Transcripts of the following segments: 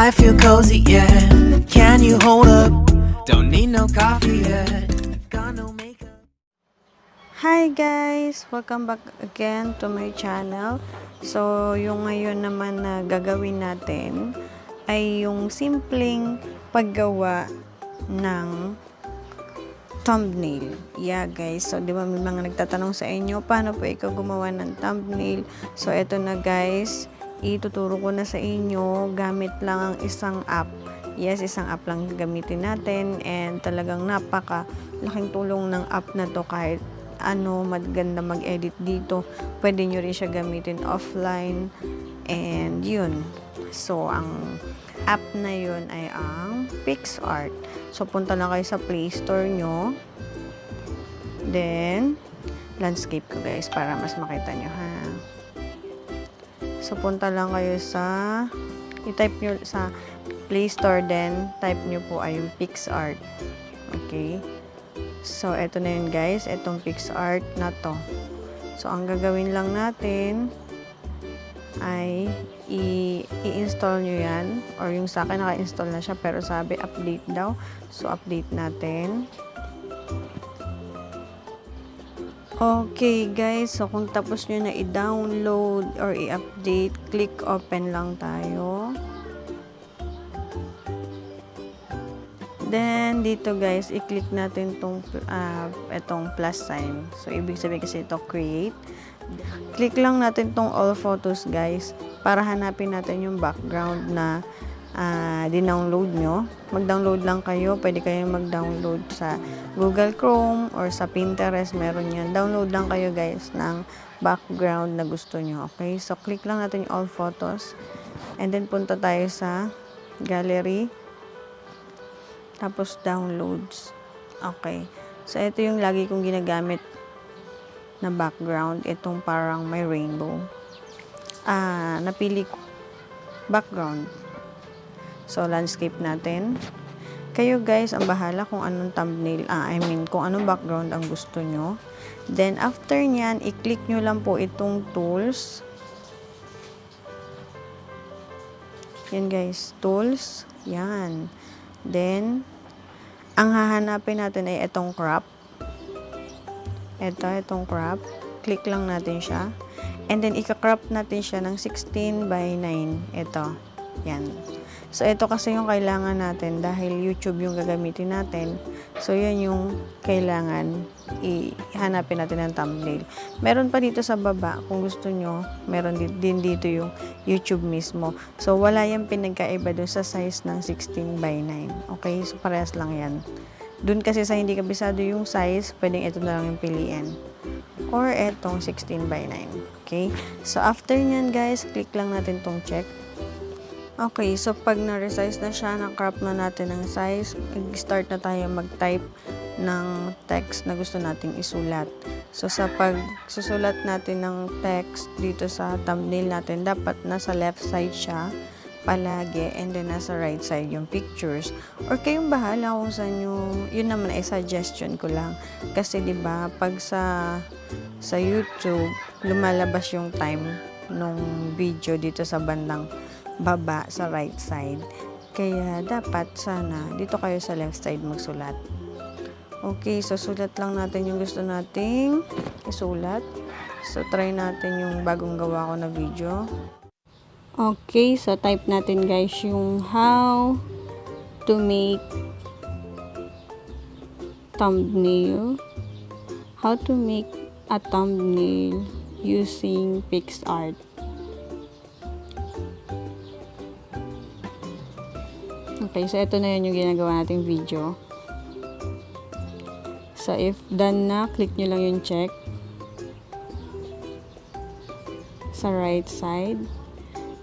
I feel cozy, yeah. Can you hold up? Don't need no coffee yet. Got no makeup. Hi guys! Welcome back again to my channel. So, yung ngayon naman na gagawin natin ay yung simpleng paggawa ng thumbnail. Yeah guys, so di ba may mga nagtatanong sa inyo, paano po ikaw gumawa ng thumbnail? So, eto na guys, ituturo ko na sa inyo gamit lang ang isang app. Yes, isang app lang gamitin natin and talagang napaka-laking tulong ng app na to kahit maganda mag-edit dito. Pwede nyo rin siya gamitin offline and yun. So, ang app na yun ay ang PicsArt. So, punta lang kayo sa Play Store nyo. Then, landscape ko guys para mas makita nyo ha. So, punta lang kayo sa i-type nyo sa Play Store, then type nyo po ay yung PicsArt. Okay. So, eto na yun guys. Etong PicsArt na to. So, ang gagawin lang natin ay i-install nyo yan. Or yung sa akin, naka-install na siya. Pero sabi, update daw. So, update natin. Okay guys. So, kung tapos nyo na i-download or i-update, click open lang tayo. Then, dito guys, i-click natin itong plus sign. So, ibig sabihin kasi ito, create. Click lang natin tong all photos guys, para hanapin natin yung background na dinownload nyo. Mag-download lang kayo. Pwede kayo mag-download sa Google Chrome or sa Pinterest. Meron yan. Download lang kayo guys ng background na gusto nyo. Okay? So, click lang natin yung all photos. And then, punta tayo sa gallery. Tapos, downloads. Okay. So, ito yung lagi kong ginagamit na background. Itong parang may rainbow. Napili ko background. So, landscape natin. Kayo guys, ang bahala kung anong thumbnail, kung anong background ang gusto nyo. Then, after nyan, i-click nyo lang po itong tools. Yan guys, tools. Yan. Then, ang hahanapin natin ay itong crop. Itong crop. Click lang natin siya. And then, ika-crop natin siya ng 16 by 9. Ito. Yan. So, ito kasi yung kailangan natin dahil YouTube yung gagamitin natin. So, yan yung kailangan ihanapin natin ng thumbnail. Meron pa dito sa baba, kung gusto nyo, meron din dito yung YouTube mismo. So, wala yung pinagkaiba doon sa size ng 16 by 9. Okay? So, parehas lang yan. Doon kasi sa hindi kabisado yung size, pwedeng ito na lang yung piliin. Or etong 16 by 9. Okay? So, after nyan guys, click lang natin tong check. Okay, so pag na-resize na siya, na-crop na natin ang size, start na tayo mag-type ng text na gusto nating isulat. So, sa pag-susulat natin ng text dito sa thumbnail natin, dapat nasa left side siya palagi, and then nasa right side yung pictures. Or kayong bahala kung saan yun naman ay suggestion ko lang. Kasi 'di ba pag sa YouTube, lumalabas yung time nung video dito sa bandang baba sa right side. Kaya dapat sana dito kayo sa left side magsulat. Okay, so sulat lang natin yung gusto nating isulat. So try natin yung bagong gawa ko na video. Okay, so type natin guys yung how to make thumbnail. How to make a thumbnail using PicsArt. Okay, so ito na yun yung ginagawa nating video. So, if done na, click nyo lang yung check sa right side.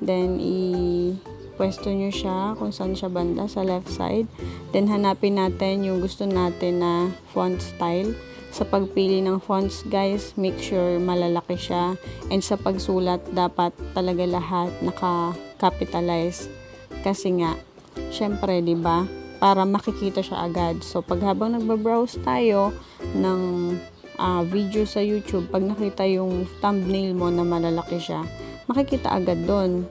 Then, i-pwesto nyo siya kung saan siya banda, sa left side. Then, hanapin natin yung gusto natin na font style. Sa pagpili ng fonts, guys, make sure malalaki siya. And sa pagsulat, dapat talaga lahat naka-capitalize. Kasi nga, syempre, 'di ba? Para makikita siya agad. So, pag habang nagba-browse tayo ng video sa YouTube, pag nakita yung thumbnail mo na malalaki siya, makikita agad doon.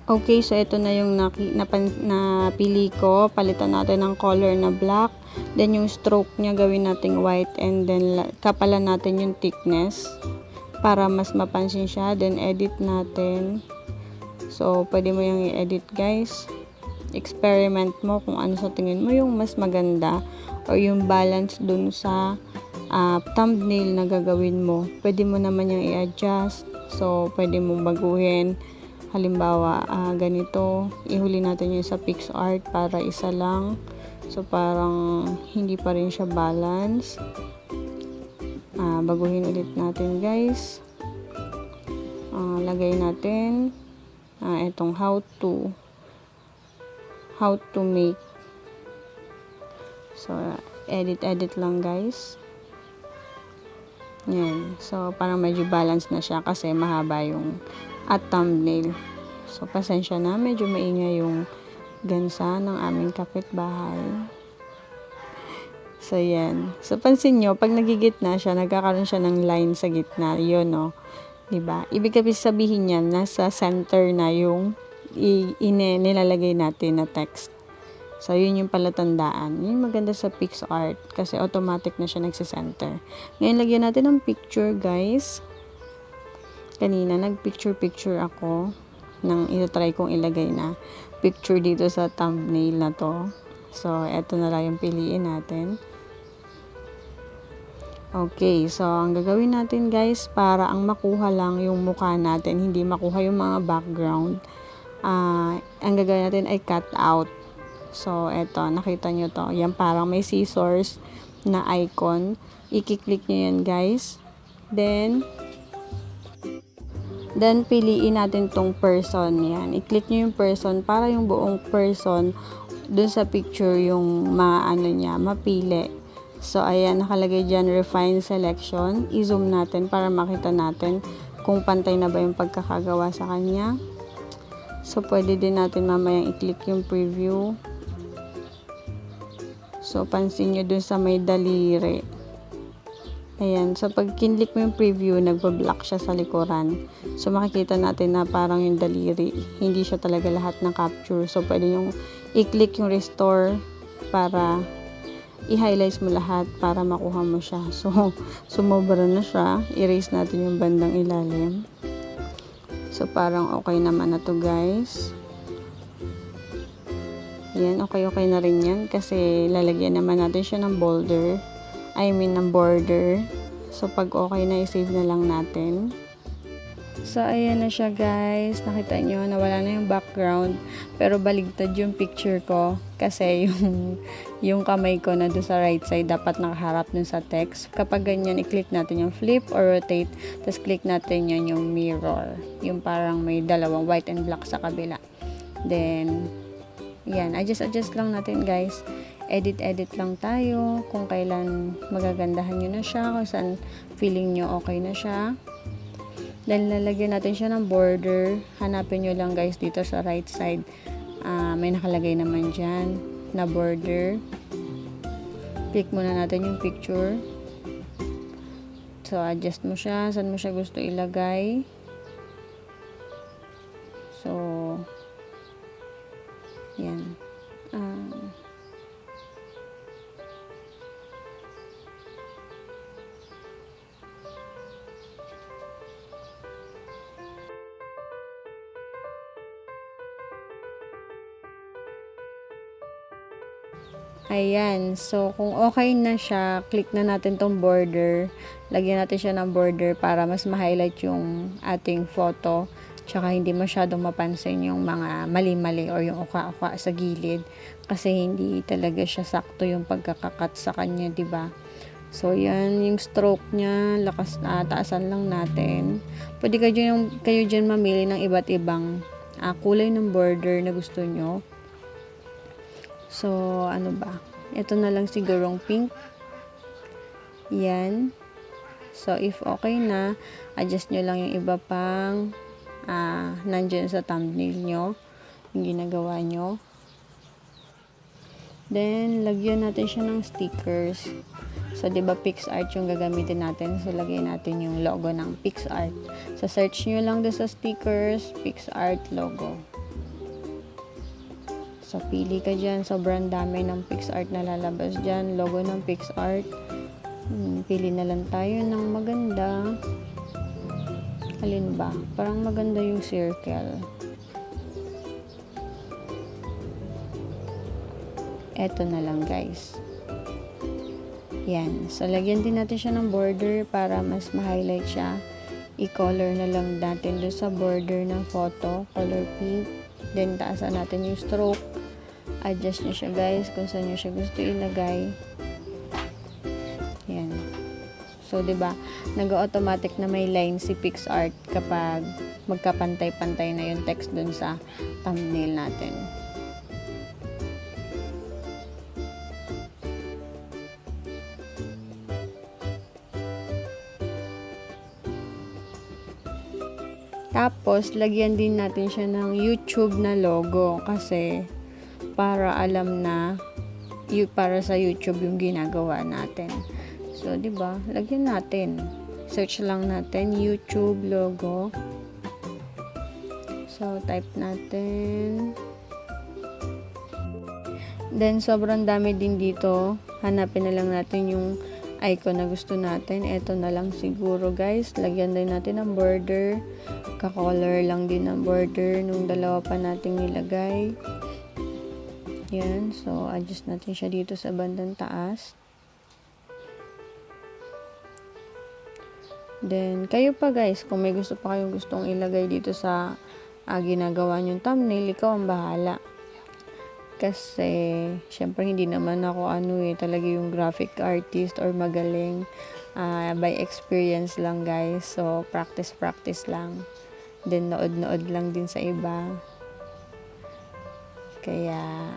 Okay, so ito na yung napili ko. Palitan natin ng color na black. Then yung stroke niya gawin nating white, and then kapalan natin yung thickness para mas mapansin siya. Then edit natin. So pwede mo yung i-edit, guys. Experiment mo kung ano sa tingin mo yung mas maganda or yung balance dun sa thumbnail na gagawin mo. Pwede mo naman yung i-adjust. So pwede mong baguhin. Halimbawa, ganito, ihuli natin yung sa PixArt para isa lang. So, parang hindi pa rin siya balance. Baguhin ulit natin, guys. Lagay natin itong how to make. So, edit lang, guys. Yan. So, parang medyo balance na siya kasi mahaba yung at thumbnail. So, pasensya na. Medyo maingay yung gansa ng aming kapitbahay. So, yan. So, pansin nyo, pag nagigitna siya, nagkakaroon siya ng line sa gitna. Yun, no? Diba? Ibig sabihin yan, nasa center na yung nilalagay natin na text. So, yun yung palatandaan. Yun maganda sa PixArt kasi automatic na siya nagsisenter. Ngayon, lagyan natin ng picture, guys. Kanina, nag-picture ako nang itry kong ilagay na picture dito sa thumbnail na to. So, eto na lang yung piliin natin. Okay, so, ang gagawin natin, guys, para ang makuha lang yung mukha natin, hindi makuha yung mga background, ang gagawin natin ay cut out. So, eto, nakita nyo to. Yan, parang may scissors na icon. I-click nyo yan, guys. Then, piliin natin tong person. Yan. I-click nyo yung person para yung buong person dun sa picture yung mapili. So, ayan, nakalagay dyan, refine selection. I-zoom natin para makita natin kung pantay na ba yung pagkakagawa sa kanya. So, pwede din natin mamayang i-click yung preview. So, pansin nyo dun sa may daliri. Ayan, so pag kinlik mo yung preview, nagpa-block siya sa likuran. So, makikita natin na parang yung daliri. Hindi siya talaga lahat ng capture. So, pwede yung i-click yung restore para i-highlights mo lahat para makuha mo siya. So, sumobra na siya. Erase natin yung bandang ilalim. So, parang okay naman na to, guys. Yan, okay na rin yan kasi lalagyan naman natin siya ng border. Ng border. So, pag okay na, i-save na lang natin. So, ayan na siya, guys. Nakita nyo, nawala na yung background. Pero baligtad yung picture ko. Kasi yung kamay ko na doon sa right side, dapat nakaharap dun sa text. Kapag ganyan, i-click natin yung flip or rotate. Tapos, click natin yan yung mirror. Yung parang may dalawang white and black sa kabila. Then, yan. Adjust lang natin, guys. Edit lang tayo kung kailan magagandahan nyo na siya, kung saan feeling nyo okay na siya. Then, lalagyan natin siya ng border. Hanapin nyo lang, guys, dito sa right side. May nakalagay naman dyan na border. Click muna natin yung picture. So, adjust mo siya. Saan mo siya gusto ilagay. So, yan. Ayan. So, kung okay na siya, click na natin tong border. Lagyan natin siya ng border para mas ma-highlight yung ating photo. Tsaka hindi masyadong mapansin yung mga mali-mali or yung uka-uka sa gilid. Kasi hindi talaga siya sakto yung pagkakakat sa kanya, diba? So, yan yung stroke niya. Taasan lang natin. Pwede kayo dyan mamili ng iba't ibang kulay ng border na gusto nyo. So, ano ba? Ito na lang sigurong pink. Yan. So, if okay na, adjust nyo lang yung iba pang nandyan sa thumbnail nyo. Yung ginagawa nyo. Then, lagyan natin siya ng stickers. So, diba PixArt yung gagamitin natin. So, lagyan natin yung logo ng PixArt. So, search nyo lang doon sa stickers, PixArt logo. So, pili ka dyan. Sobrang dami ng PixArt na lalabas dyan. Logo ng PixArt. Pili na lang tayo ng maganda. Alin ba? Parang maganda yung circle. Eto na lang, guys. Yan. So, lagyan din natin siya ng border para mas ma-highlight siya. I-color na lang natin doon sa border ng photo. Color pink. Then, taasan natin yung stroke. Adjust nyo siya, guys, kung saan nyo siya gusto ilagay. Yan. So, diba, nag-automatic na may line si PixArt kapag magkapantay-pantay na yung text doon sa thumbnail natin. Tapos, lagyan din natin siya ng YouTube na logo kasi para alam na para sa YouTube yung ginagawa natin. So, 'di ba? Lagyan natin. Search lang natin YouTube logo. So, type natin. Then, sobrang dami din dito. Hanapin na lang natin yung icon na gusto natin. Ito na lang siguro, guys. Lagyan din natin ng border. Ka-color lang din ng border nung dalawa pa nating nilagay. Yan. So, adjust natin siya dito sa bandang taas. Then, kayo pa, guys, kung may gusto pa kayong gustong ilagay dito sa ginagawa nyong thumbnail, ikaw ang bahala. Kasi, syempre, hindi naman ako talaga yung graphic artist or magaling. By experience lang, guys. So, practice lang. Then, nood lang din sa iba. Kaya,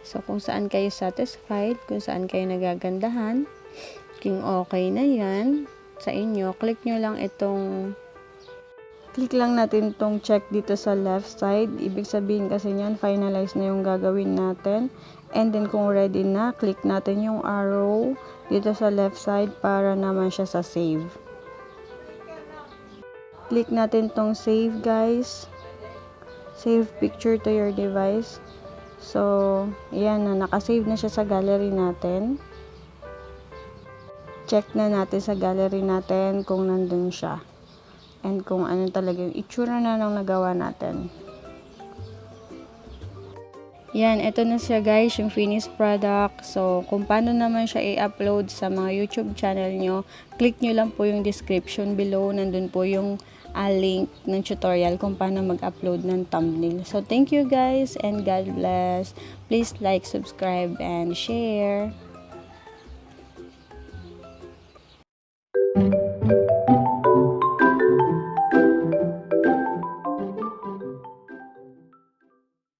so, kung saan kayo satisfied, kung saan kayo nagagandahan, kung okay na yan sa inyo, click lang natin itong check dito sa left side. Ibig sabihin kasi niyan, finalize na yung gagawin natin. And then, kung ready na, click natin yung arrow dito sa left side para naman siya sa save. Click natin tong save, guys. Save picture to your device. So, yan na. Nakasave na siya sa gallery natin. Check na natin sa gallery natin kung nandun siya. And kung ano talaga yung itsura na nang nagawa natin. Yan, ito na siya, guys, yung finished product. So, kung paano naman siya i-upload sa mga YouTube channel nyo, click nyo lang po yung description below. Nandun po yung link ng tutorial kung paano mag-upload ng thumbnail. So, thank you, guys, and God bless. Please like, subscribe, and share.